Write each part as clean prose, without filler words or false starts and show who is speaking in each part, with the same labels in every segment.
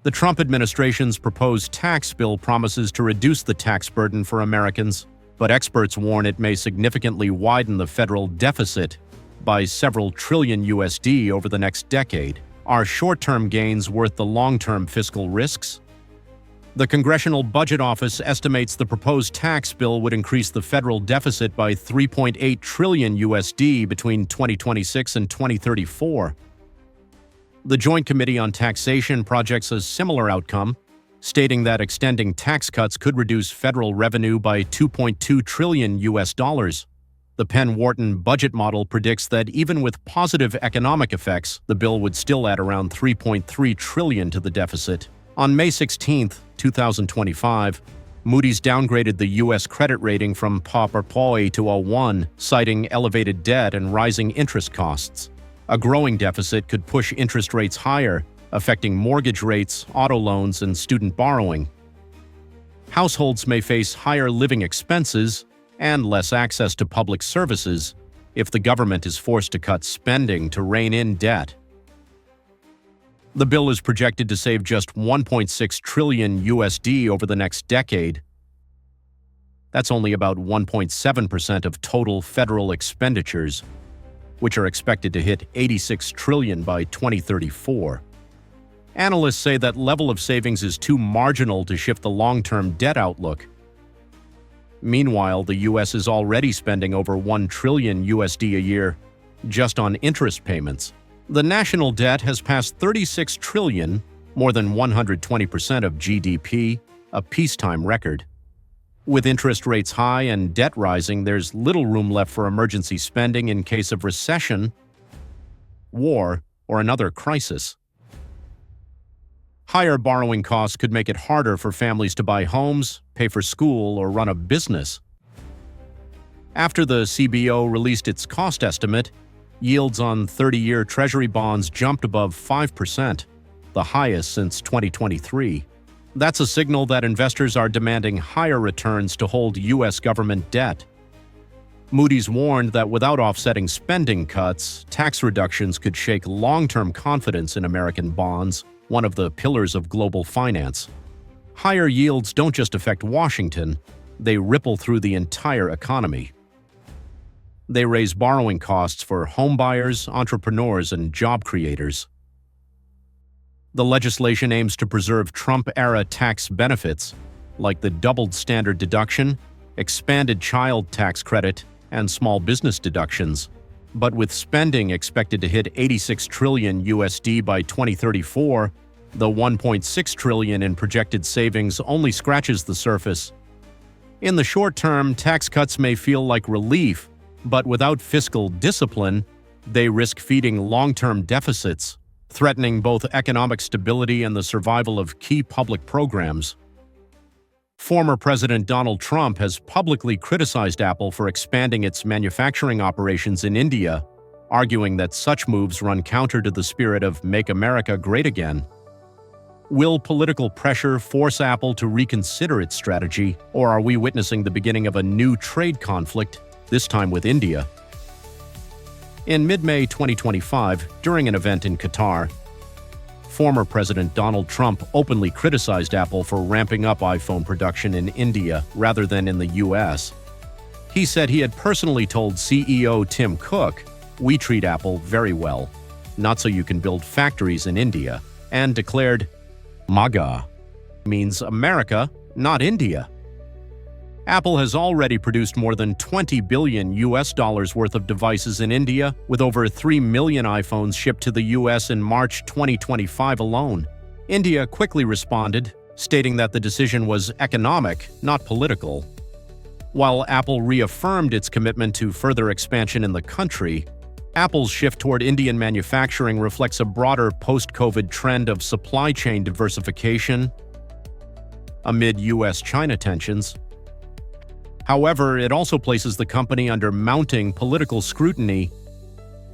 Speaker 1: The Trump administration's proposed tax bill promises to reduce the tax burden for Americans, but experts warn it may significantly widen the federal deficit by several trillion USD over the next decade. Are short-term gains worth the long-term fiscal risks? The Congressional Budget Office estimates the proposed tax bill would increase the federal deficit by 3.8 trillion USD between 2026 and 2034. The Joint Committee on Taxation projects a similar outcome, stating that extending tax cuts could reduce federal revenue by 2.2 trillion US dollars. The Penn-Wharton budget model predicts that even with positive economic effects, the bill would still add around 3.3 trillion to the deficit. On May 16, 2025, Moody's downgraded the U.S. credit rating from PAPA to A1, citing elevated debt and rising interest costs. A growing deficit could push interest rates higher, affecting mortgage rates, auto loans, and student borrowing. Households may face higher living expenses and less access to public services if the government is forced to cut spending to rein in debt. The bill is projected to save just 1.6 trillion USD over the next decade. That's only about 1.7% of total federal expenditures, which are expected to hit 86 trillion by 2034. Analysts say that level of savings is too marginal to shift the long-term debt outlook. Meanwhile, the U.S. is already spending over 1 trillion USD a year just on interest payments. The national debt has passed 36 trillion, more than 120% of GDP, a peacetime record. With interest rates high and debt rising, there's little room left for emergency spending in case of recession, war, or another crisis. Higher borrowing costs could make it harder for families to buy homes, pay for school, or run a business. After the CBO released its cost estimate, yields on 30-year Treasury bonds jumped above 5%, the highest since 2023. That's a signal that investors are demanding higher returns to hold U.S. government debt. Moody's warned that without offsetting spending cuts, tax reductions could shake long-term confidence in American bonds, one of the pillars of global finance. Higher yields don't just affect Washington, they ripple through the entire economy. They raise borrowing costs for homebuyers, entrepreneurs, and job creators. The legislation aims to preserve Trump-era tax benefits, like the doubled standard deduction, expanded child tax credit, and small business deductions. But with spending expected to hit 86 trillion USD by 2034, the 1.6 trillion in projected savings only scratches the surface. In the short term, tax cuts may feel like relief, but without fiscal discipline, they risk feeding long-term deficits, threatening both economic stability and the survival of key public programs. Former President Donald Trump has publicly criticized Apple for expanding its manufacturing operations in India, arguing that such moves run counter to the spirit of Make America Great Again. Will political pressure force Apple to reconsider its strategy, or are we witnessing the beginning of a new trade conflict, this time with India? In mid-May 2025, during an event in Qatar, former President Donald Trump openly criticized Apple for ramping up iPhone production in India rather than in the US. He said he had personally told CEO Tim Cook, "We treat Apple very well, not so you can build factories in India," and declared, "MAGA means America, not India." Apple has already produced more than $20 billion worth of devices in India, with over 3 million iPhones shipped to the US in March 2025 alone. India quickly responded, stating that the decision was economic, not political. While Apple reaffirmed its commitment to further expansion in the country, Apple's shift toward Indian manufacturing reflects a broader post-COVID trend of supply chain diversification amid US-China tensions. However, it also places the company under mounting political scrutiny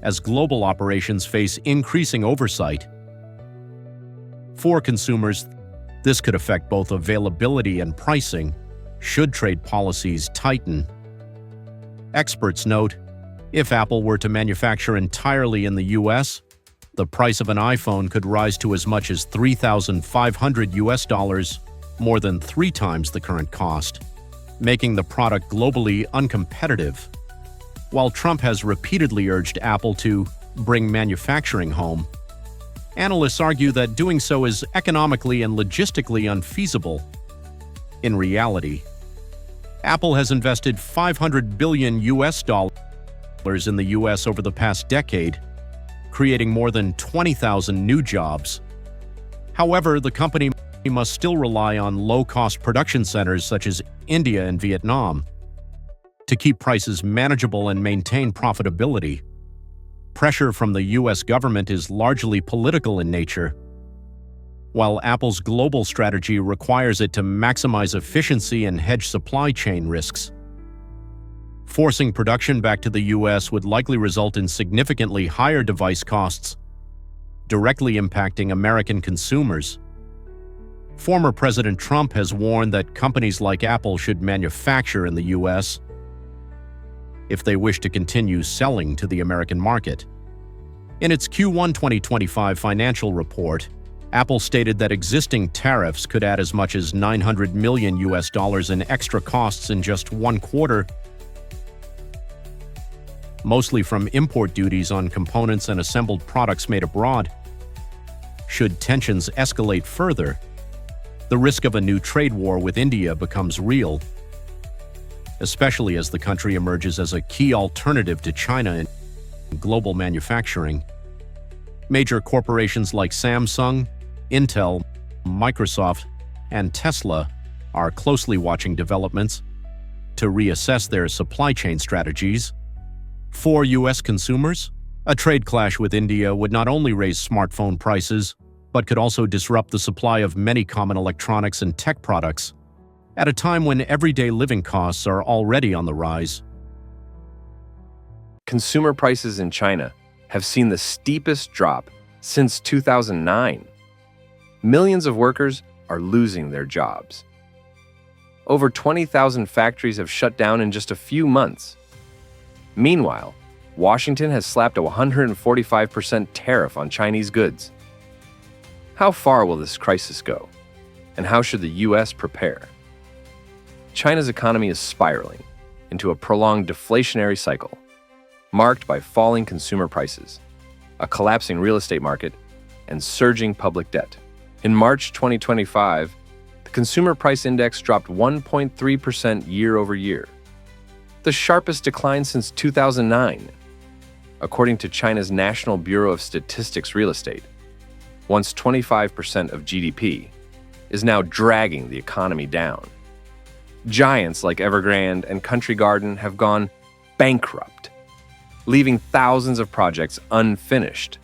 Speaker 1: as global operations face increasing oversight. For consumers, this could affect both availability and pricing should trade policies tighten. Experts note, if Apple were to manufacture entirely in the US, The price of an iPhone could rise to as much as $3,500, more than 3 times the current cost, making the product globally uncompetitive. While Trump has repeatedly urged Apple to bring manufacturing home, analysts argue that doing so is economically and logistically unfeasible. In reality, Apple has invested $500 billion in the US over the past decade, creating more than 20,000 new jobs. However, the company must still rely on low-cost production centers such as India and Vietnam to keep prices manageable and maintain profitability. Pressure from the US government is largely political in nature, while Apple's global strategy requires it to maximize efficiency and hedge supply chain risks. Forcing production back to the US would likely result in significantly higher device costs, directly impacting American consumers. Former President Trump has warned that companies like Apple should manufacture in the US if they wish to continue selling to the American market. In its Q1 2025 financial report, Apple stated that existing tariffs could add as much as $900 million in extra costs in just one quarter, mostly from import duties on components and assembled products made abroad. Should tensions escalate further, the risk of a new trade war with India becomes real, especially as the country emerges as a key alternative to China in global manufacturing. Major corporations like Samsung, Intel, Microsoft, and Tesla are closely watching developments to reassess their supply chain strategies. For U.S. consumers, a trade clash with India would not only raise smartphone prices, but could also disrupt the supply of many common electronics and tech products at a time when everyday living costs are already on the rise.
Speaker 2: Consumer prices in China have seen the steepest drop since 2009. Millions of workers are losing their jobs. Over 20,000 factories have shut down in just a few months. Meanwhile, Washington has slapped a 145% tariff on Chinese goods. How far will this crisis go? And how should the U.S. prepare? China's economy is spiraling into a prolonged deflationary cycle, marked by falling consumer prices, a collapsing real estate market, and surging public debt. In March 2025, the Consumer Price Index dropped 1.3% year over year, the sharpest decline since 2009. According to China's National Bureau of Statistics real estate, once 25% of GDP, is now dragging the economy down. Giants like Evergrande and Country Garden have gone bankrupt, leaving thousands of projects unfinished.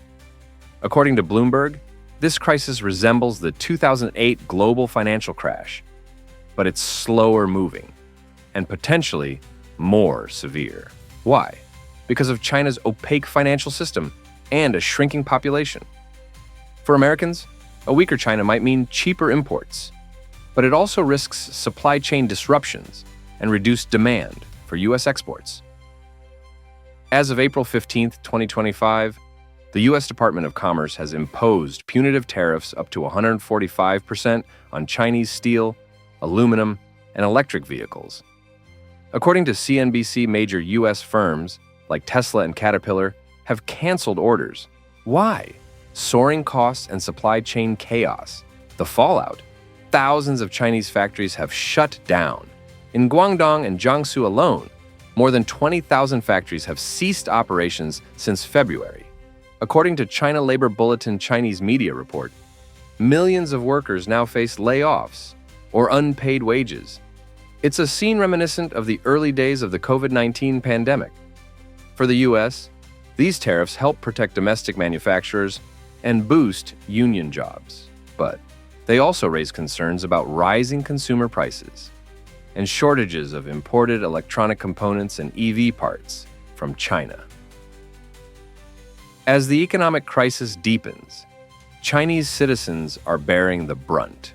Speaker 2: According to Bloomberg, this crisis resembles the 2008 global financial crash, but it's slower moving and potentially more severe. Why? Because of China's opaque financial system and a shrinking population. For Americans, a weaker China might mean cheaper imports, but it also risks supply chain disruptions and reduced demand for U.S. exports. As of April 15, 2025, the U.S. Department of Commerce has imposed punitive tariffs up to 145% on Chinese steel, aluminum, and electric vehicles. According to CNBC, major U.S. firms like Tesla and Caterpillar have canceled orders. Why? Soaring costs and supply chain chaos. The fallout: thousands of Chinese factories have shut down. In Guangdong and Jiangsu alone, more than 20,000 factories have ceased operations since February. According to China Labor Bulletin Chinese media report, millions of workers now face layoffs or unpaid wages. It's a scene reminiscent of the early days of the COVID-19 pandemic. For the U.S., these tariffs help protect domestic manufacturers and boost union jobs, but they also raise concerns about rising consumer prices and shortages of imported electronic components and EV parts from China. As the economic crisis deepens, Chinese citizens are bearing the brunt.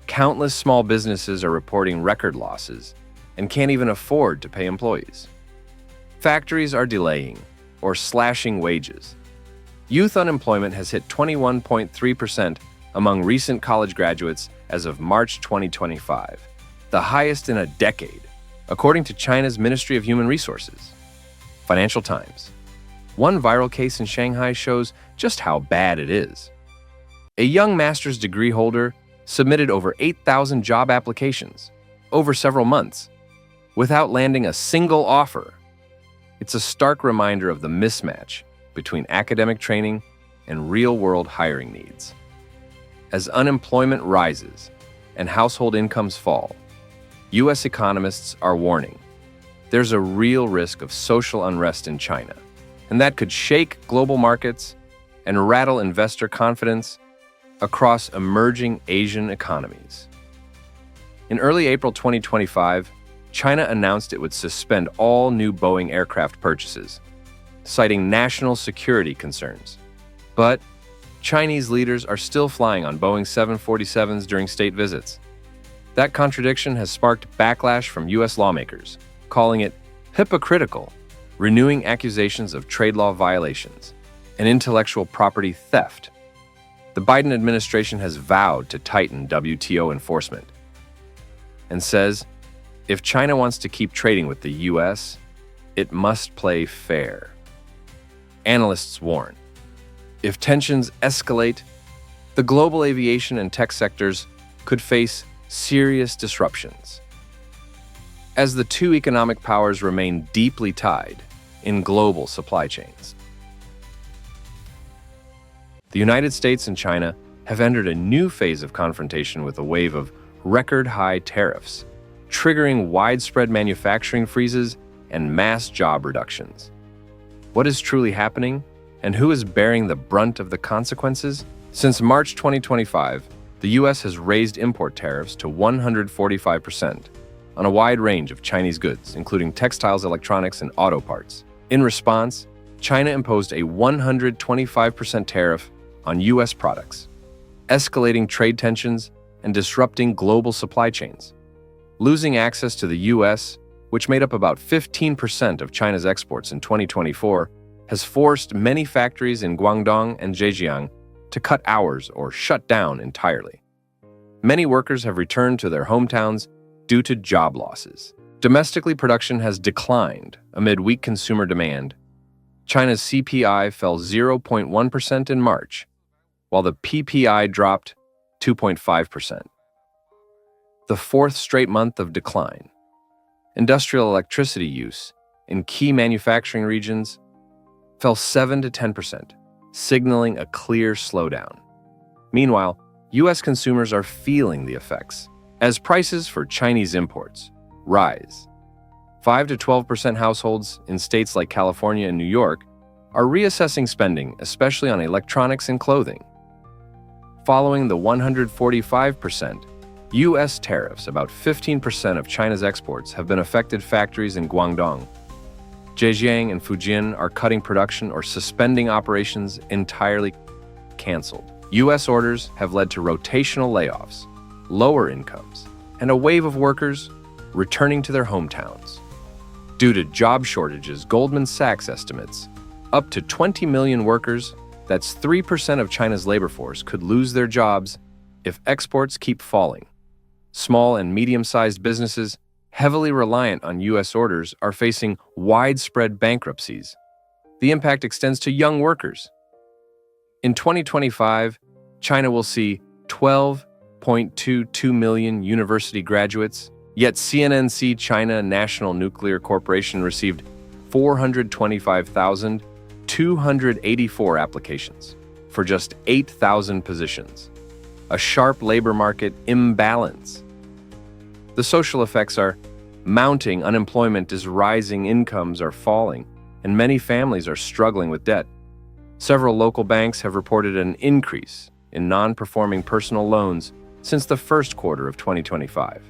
Speaker 2: Countless small businesses are reporting record losses and can't even afford to pay employees. Factories are delaying or slashing wages. Youth unemployment has hit 21.3% among recent college graduates as of March 2025, the highest in a decade, according to China's Ministry of Human Resources. Financial Times. One viral case in Shanghai shows just how bad it is. A young master's degree holder submitted over 8,000 job applications over several months without landing a single offer. It's a stark reminder of the mismatch between academic training and real-world hiring needs. As unemployment rises and household incomes fall, U.S. economists are warning there's a real risk of social unrest in China, and that could shake global markets and rattle investor confidence across emerging Asian economies. In early April 2025, China announced it would suspend all new Boeing aircraft purchases, citing national security concerns. But Chinese leaders are still flying on Boeing 747s during state visits. That contradiction has sparked backlash from U.S. lawmakers, calling it hypocritical, renewing accusations of trade law violations and intellectual property theft. The Biden administration has vowed to tighten WTO enforcement and says if China wants to keep trading with the U.S., it must play fair. Analysts warn, if tensions escalate, the global aviation and tech sectors could face serious disruptions. As the two economic powers remain deeply tied in global supply chains. The United States and China have entered a new phase of confrontation with a wave of record-high tariffs, triggering widespread manufacturing freezes and mass job reductions. What is truly happening, and who is bearing the brunt of the consequences? Since March 2025, the U.S. has raised import tariffs to 145% on a wide range of Chinese goods, including textiles, electronics, and auto parts. In response, China imposed a 125% tariff on U.S. products, escalating trade tensions and disrupting global supply chains. Losing access to the U.S., which made up about 15% of China's exports in 2024, has forced many factories in Guangdong and Zhejiang to cut hours or shut down entirely. Many workers have returned to their hometowns due to job losses. Domestically, production has declined amid weak consumer demand. China's CPI fell 0.1% in March, while the PPI dropped 2.5%. The fourth straight month of decline. Industrial electricity use in key manufacturing regions fell 7 to 10%, signaling a clear slowdown. Meanwhile, U.S. consumers are feeling the effects as prices for Chinese imports rise. 5 to 12% households in states like California and New York are reassessing spending, especially on electronics and clothing. Following the 145% U.S. tariffs, about 15% of China's exports have been affected. Factories in Guangdong, Zhejiang, and Fujian are cutting production or suspending operations entirely. Canceled. U.S. orders have led to rotational layoffs, lower incomes, and a wave of workers returning to their hometowns. Due to job shortages, Goldman Sachs estimates up to 20 million workers, that's 3% of China's labor force, could lose their jobs if exports keep falling. Small and medium-sized businesses, heavily reliant on U.S. orders, are facing widespread bankruptcies. The impact extends to young workers. In 2025, China will see 12.22 million university graduates, yet CNNC China National Nuclear Corporation received 425,284 applications for just 8,000 positions. A sharp labor market imbalance. The social effects are mounting, unemployment is rising, incomes are falling, and many families are struggling with debt. Several local banks have reported an increase in non-performing personal loans since the first quarter of 2025.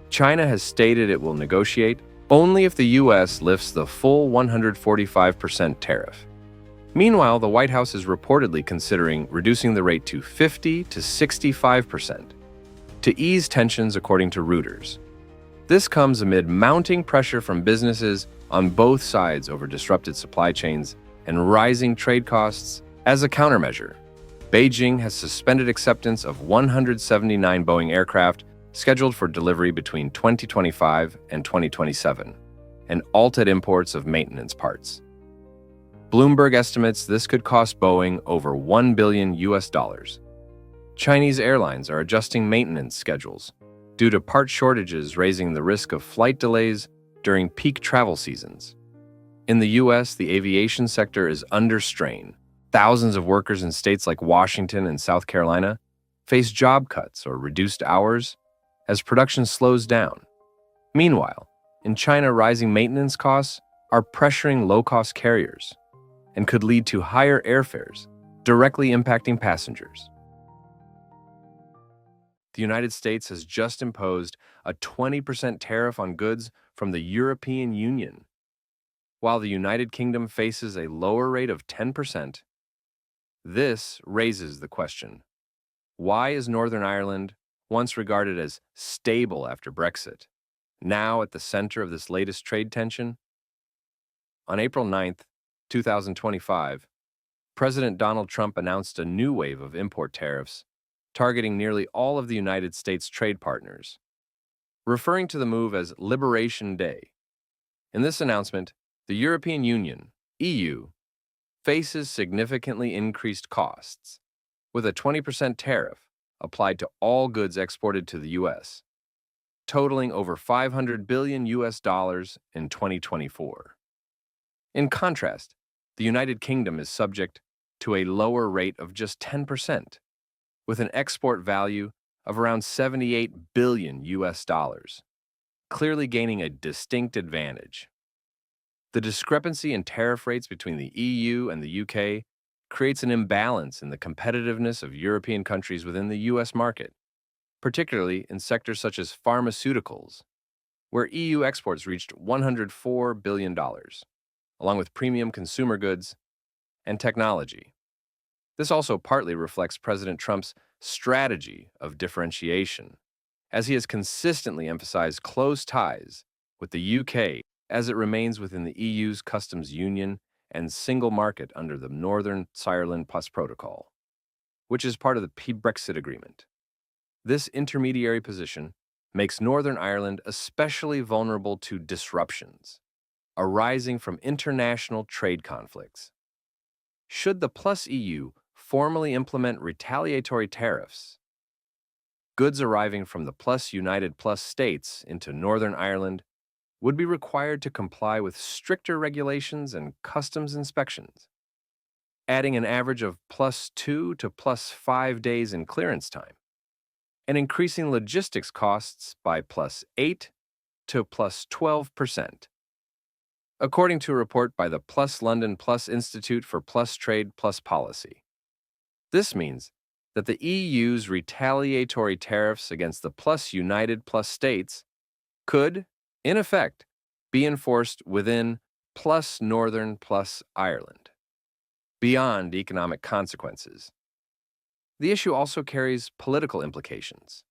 Speaker 2: China has stated it will negotiate only if the U.S. lifts the full 145% tariff. Meanwhile, the White House is reportedly considering reducing the rate to 50 to 65% to ease tensions, according to Reuters. This comes amid mounting pressure from businesses on both sides over disrupted supply chains and rising trade costs. As a countermeasure, Beijing has suspended acceptance of 179 Boeing aircraft scheduled for delivery between 2025 and 2027, and halted imports of maintenance parts. Bloomberg estimates this could cost Boeing over $1 billion. Chinese airlines are adjusting maintenance schedules due to part shortages, raising the risk of flight delays during peak travel seasons. In the U.S., the aviation sector is under strain. Thousands of workers in states like Washington and South Carolina face job cuts or reduced hours as production slows down. Meanwhile, in China, rising maintenance costs are pressuring low-cost carriers and could lead to higher airfares, directly impacting passengers. The United States has just imposed a 20% tariff on goods from the European Union, while the United Kingdom faces a lower rate of 10%. This raises the question: why is Northern Ireland, once regarded as stable after Brexit, now at the center of this latest trade tension? On April 9th, 2025, President Donald Trump announced a new wave of import tariffs targeting nearly all of the United States' trade partners, referring to the move as Liberation Day. In this announcement, the European Union, EU, faces significantly increased costs, with a 20% tariff applied to all goods exported to the U.S., totaling over $500 billion in 2024. In contrast, the United Kingdom is subject to a lower rate of just 10%, with an export value of around $78 billion, clearly gaining a distinct advantage. The discrepancy in tariff rates between the EU and the UK creates an imbalance in the competitiveness of European countries within the US market, particularly in sectors such as pharmaceuticals, where EU exports reached $104 billion, along with premium consumer goods and technology. This also partly reflects President Trump's strategy of differentiation, as he has consistently emphasized close ties with the UK as it remains within the EU's customs union and single market under the Northern Ireland Plus Protocol, which is part of the pre-Brexit agreement. This intermediary position makes Northern Ireland especially vulnerable to disruptions arising from international trade conflicts. Should the Plus EU formally implement retaliatory tariffs, goods arriving from the Plus United Plus states into Northern Ireland would be required to comply with stricter regulations and customs inspections, adding an average of +2 to +5 days in clearance time, and increasing logistics costs by +8 to +12%. According to a report by the Plus London Plus Institute for Plus Trade Plus Policy. This means that the EU's retaliatory tariffs against the Plus United Plus states could, in effect, be enforced within Plus Northern Plus Ireland, beyond economic consequences. The issue also carries political implications,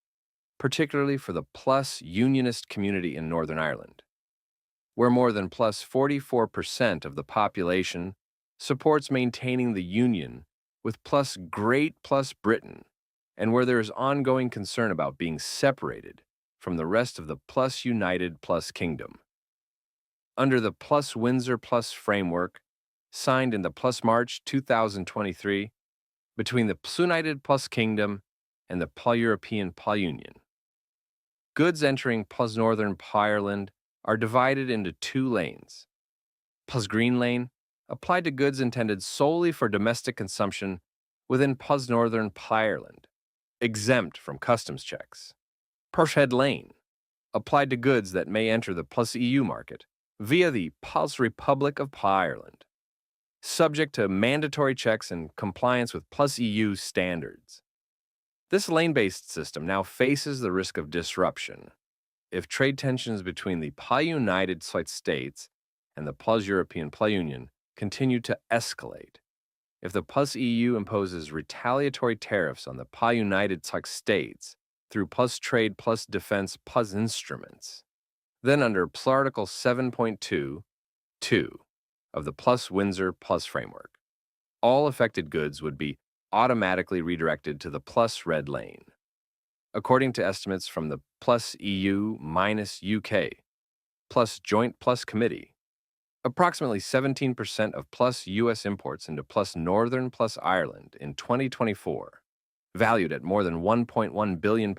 Speaker 2: particularly for the Plus Unionist community in Northern Ireland, where more than +44% of the population supports maintaining the Union with Great Plus Britain, and where there is ongoing concern about being separated from the rest of the Plus United Plus Kingdom. Under the Plus Windsor Plus framework, signed in the Plus March 2023 between the Plus United Plus Kingdom and the Plus European Plus Union, goods entering Plus Northern Plus Ireland are divided into two lanes. Plus Green Lane, applied to goods intended solely for domestic consumption within Plus Northern Plus Ireland, exempt from customs checks. Plus Red Lane, applied to goods that may enter the Plus EU market via the Plus Republic of Plus Ireland, subject to mandatory checks and compliance with Plus EU standards. This lane-based system now faces the risk of disruption if trade tensions between the Plus United States and the Plus European Plus Union continue to escalate. If the Plus EU imposes retaliatory tariffs on the Plus United States through Plus Trade Plus Defense Plus instruments, then under Plus Article 7.2.2 of the Plus Windsor Plus framework. All affected goods would be automatically redirected to the Plus red lane. According to estimates from the Plus EU minus UK Plus Joint Plus Committee, approximately 17% of Plus US imports into Plus Northern Plus Ireland in 2024, valued at more than £1.1 billion,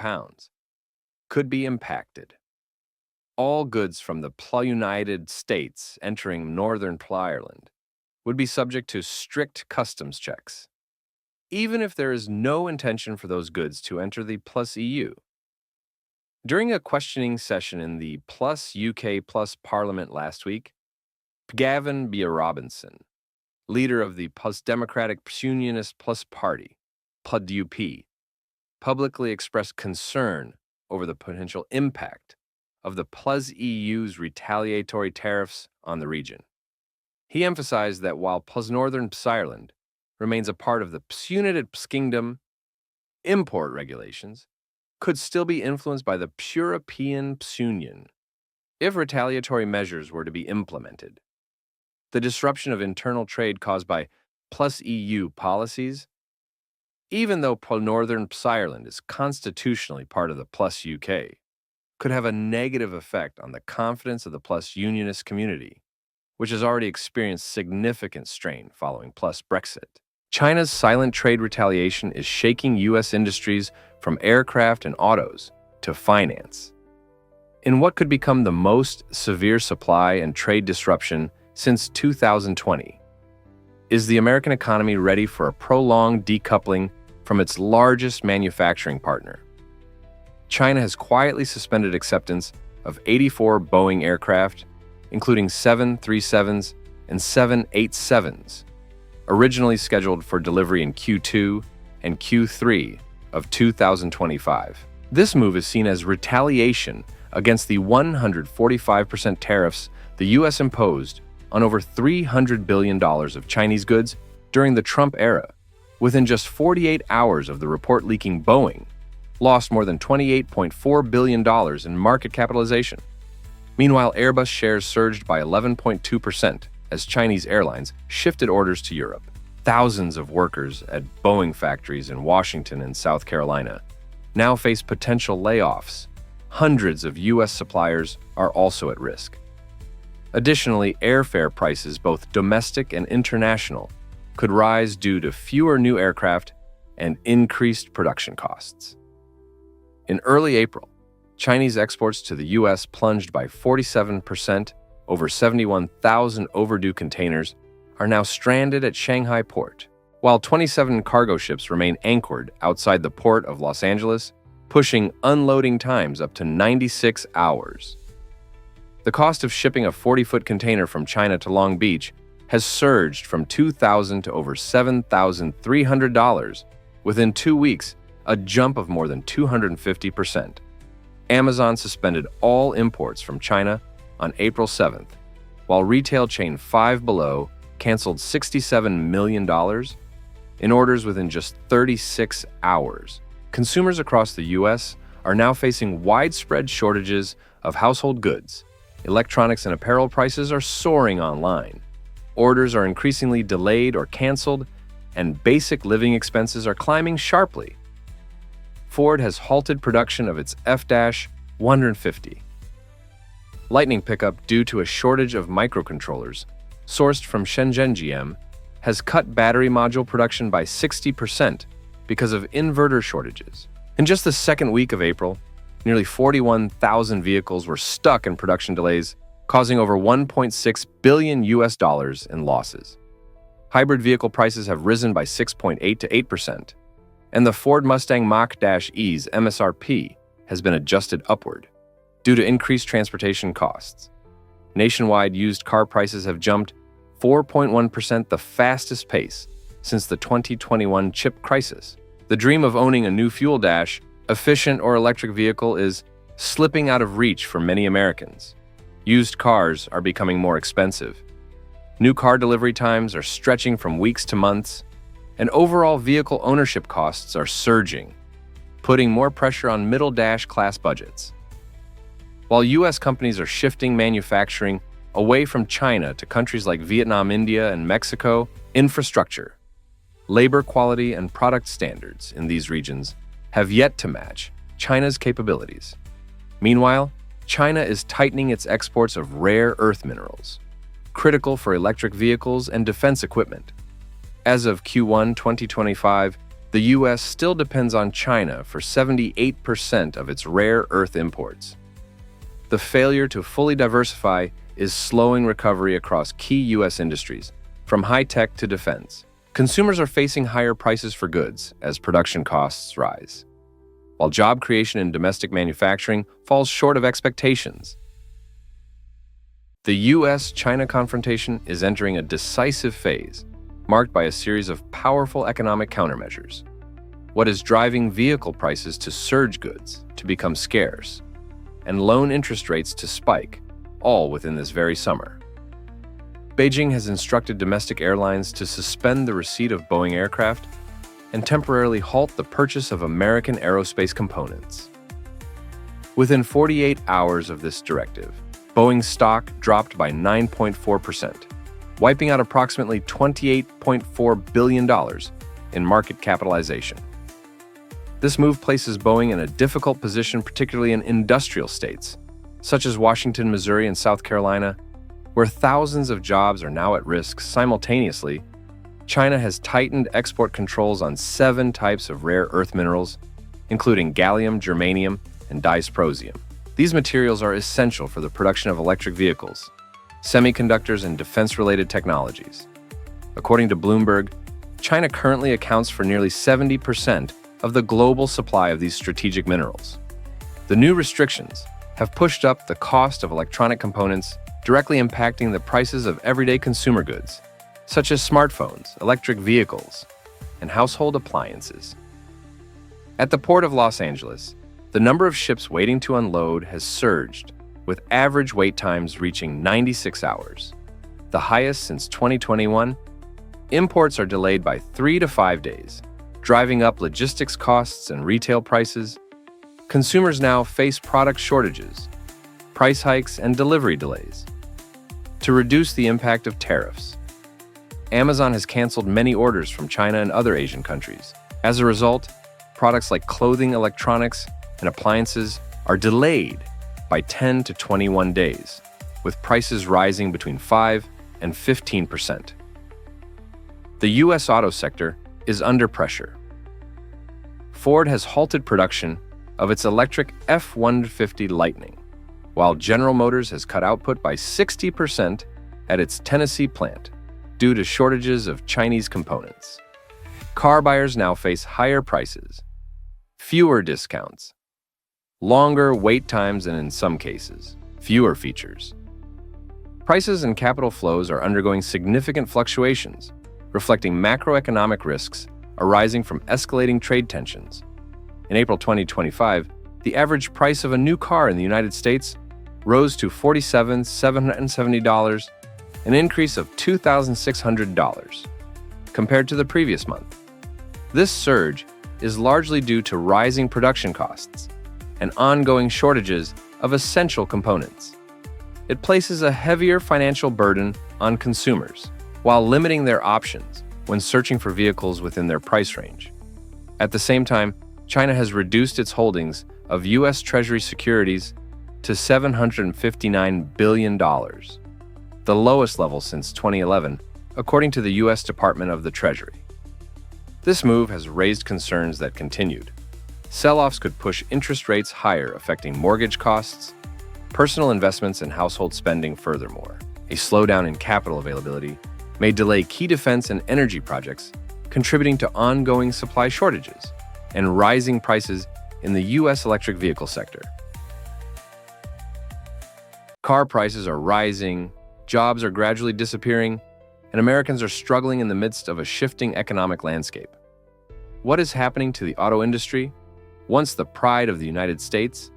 Speaker 2: could be impacted. All goods from the United States entering Northern Ireland would be subject to strict customs checks, even if there is no intention for those goods to enter the Plus EU. During a questioning session in the Plus UK Plus Parliament last week, Gavin B. Robinson, leader of the Plus Democratic Unionist Plus Party, PUD-UP, publicly expressed concern over the potential impact of the Plus EU's retaliatory tariffs on the region. He emphasized that while Plus Northern Ireland remains a part of the United Kingdom, import regulations could still be influenced by the European Union if retaliatory measures were to be implemented. The disruption of internal trade caused by Plus EU policies, even though Northern Ireland is constitutionally part of the Plus UK, could have a negative effect on the confidence of the Plus Unionist community, which has already experienced significant strain following Plus Brexit. China's silent trade retaliation is shaking U.S. industries from aircraft and autos to finance. In what could become the most severe supply and trade disruption since 2020, is the American economy ready for a prolonged decoupling from its largest manufacturing partner? China has quietly suspended acceptance of 84 Boeing aircraft, including 737s and 787s, originally scheduled for delivery in Q2 and Q3 of 2025. This move is seen as retaliation against the 145% tariffs the U.S. imposed on over $300 billion of Chinese goods during the Trump era. Within just 48 hours of the report leaking, Boeing lost more than $28.4 billion in market capitalization. Meanwhile, Airbus shares surged by 11.2% as Chinese airlines shifted orders to Europe. Thousands of workers at Boeing factories in Washington and South Carolina now face potential layoffs. Hundreds of U.S. suppliers are also at risk. Additionally, airfare prices, both domestic and international, could rise due to fewer new aircraft and increased production costs. In early April, Chinese exports to the U.S. plunged by 47%. Over 71,000 overdue containers are now stranded at Shanghai port, while 27 cargo ships remain anchored outside the port of Los Angeles, pushing unloading times up to 96 hours. The cost of shipping a 40-foot container from China to Long Beach has surged from $2,000 to over $7,300 within 2 weeks, a jump of more than 250%. Amazon suspended all imports from China on April 7th, while retail chain Five Below canceled $67 million in orders within just 36 hours. Consumers across the U.S. are now facing widespread shortages of household goods. Electronics and apparel prices are soaring online. Orders are increasingly delayed or canceled, and basic living expenses are climbing sharply. Ford has halted production of its F-150 Lightning pickup due to a shortage of microcontrollers, sourced from Shenzhen GM, has cut battery module production by 60% because of inverter shortages. In just the second week of April, nearly 41,000 vehicles were stuck in production delays, causing over $1.6 billion in losses. Hybrid vehicle prices have risen by 6.8 to 8%, and the Ford Mustang Mach-E's MSRP has been adjusted upward due to increased transportation costs. Nationwide used car prices have jumped 4.1%, the fastest pace since the 2021 chip crisis. The dream of owning a new fuel dash, efficient or electric vehicle is slipping out of reach for many Americans. Used cars are becoming more expensive. New car delivery times are stretching from weeks to months, and overall vehicle ownership costs are surging, putting more pressure on middle-class budgets. While U.S. companies are shifting manufacturing away from China to countries like Vietnam, India, and Mexico. Infrastructure, labor quality, and product standards in these regions have yet to match China's capabilities. Meanwhile, China is tightening its exports of rare earth minerals, critical for electric vehicles and defense equipment. As of Q1 2025, the U.S. still depends on China for 78% of its rare earth imports. The failure to fully diversify is slowing recovery across key U.S. industries, from high-tech to defense. Consumers are facing higher prices for goods as production costs rise, while job creation in domestic manufacturing falls short of expectations. The U.S.-China confrontation is entering a decisive phase, marked by a series of powerful economic countermeasures. What is driving vehicle prices to surge goods to become scarce, and loan interest rates to spike, all within this very summer. Beijing has instructed domestic airlines to suspend the receipt of Boeing aircraft and temporarily halt the purchase of American aerospace components. Within 48 hours of this directive, Boeing's stock dropped by 9.4%, wiping out approximately $28.4 billion in market capitalization. This move places Boeing in a difficult position, particularly in industrial states, such as Washington, Missouri, and South Carolina, where thousands of jobs are now at risk. Simultaneously, China has tightened export controls on 7 types of rare earth minerals, including gallium, germanium, and dysprosium. These materials are essential for the production of electric vehicles, semiconductors, and defense-related technologies. According to Bloomberg, China currently accounts for nearly 70% of the global supply of these strategic minerals. The new restrictions have pushed up the cost of electronic components, directly impacting the prices of everyday consumer goods, such as smartphones, electric vehicles, and household appliances. At the Port of Los Angeles, the number of ships waiting to unload has surged, with average wait times reaching 96 hours, the highest since 2021. Imports are delayed by 3 to 5 days, driving up logistics costs and retail prices. Consumers now face product shortages, price hikes, and delivery delays. To reduce the impact of tariffs, Amazon has canceled many orders from China and other Asian countries. As a result, products like clothing, electronics, and appliances are delayed by 10 to 21 days, with prices rising between 5 and 15%. The U.S. auto sector is under pressure. Ford has halted production of its electric F-150 Lightning, while General Motors has cut output by 60% at its Tennessee plant due to shortages of Chinese components. Car buyers now face higher prices, fewer discounts, longer wait times, and in some cases, fewer features. Prices and capital flows are undergoing significant fluctuations, reflecting macroeconomic risks arising from escalating trade tensions. In April 2025, the average price of a new car in the United States rose to $47,770, an increase of $2,600 compared to the previous month. This surge is largely due to rising production costs and ongoing shortages of essential components. It places a heavier financial burden on consumers while limiting their options when searching for vehicles within their price range. At the same time, China has reduced its holdings of U.S. Treasury securities to $759 billion, the lowest level since 2011, according to the U.S. Department of the Treasury. This move has raised concerns that continued. Sell-offs could push interest rates higher, affecting mortgage costs, personal investments, and household spending. Furthermore, a slowdown in capital availability may delay key defense and energy projects, contributing to ongoing supply shortages and rising prices in the U.S. electric vehicle sector. Car prices are rising, jobs are gradually disappearing, and Americans are struggling in the midst of a shifting economic landscape. What is happening to the auto industry, once the pride of the United States?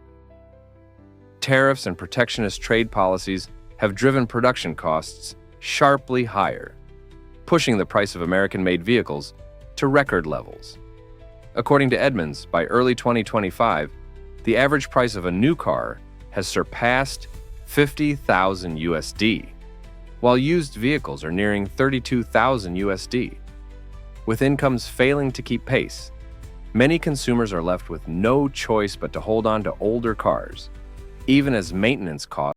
Speaker 2: Tariffs and protectionist trade policies have driven production costs sharply higher, pushing the price of American-made vehicles to record levels. According to Edmunds, by early 2025, the average price of a new car has surpassed $50,000 USD. while used vehicles are nearing 32,000 USD. With incomes failing to keep pace, many consumers are left with no choice but to hold on to older cars, even as maintenance costs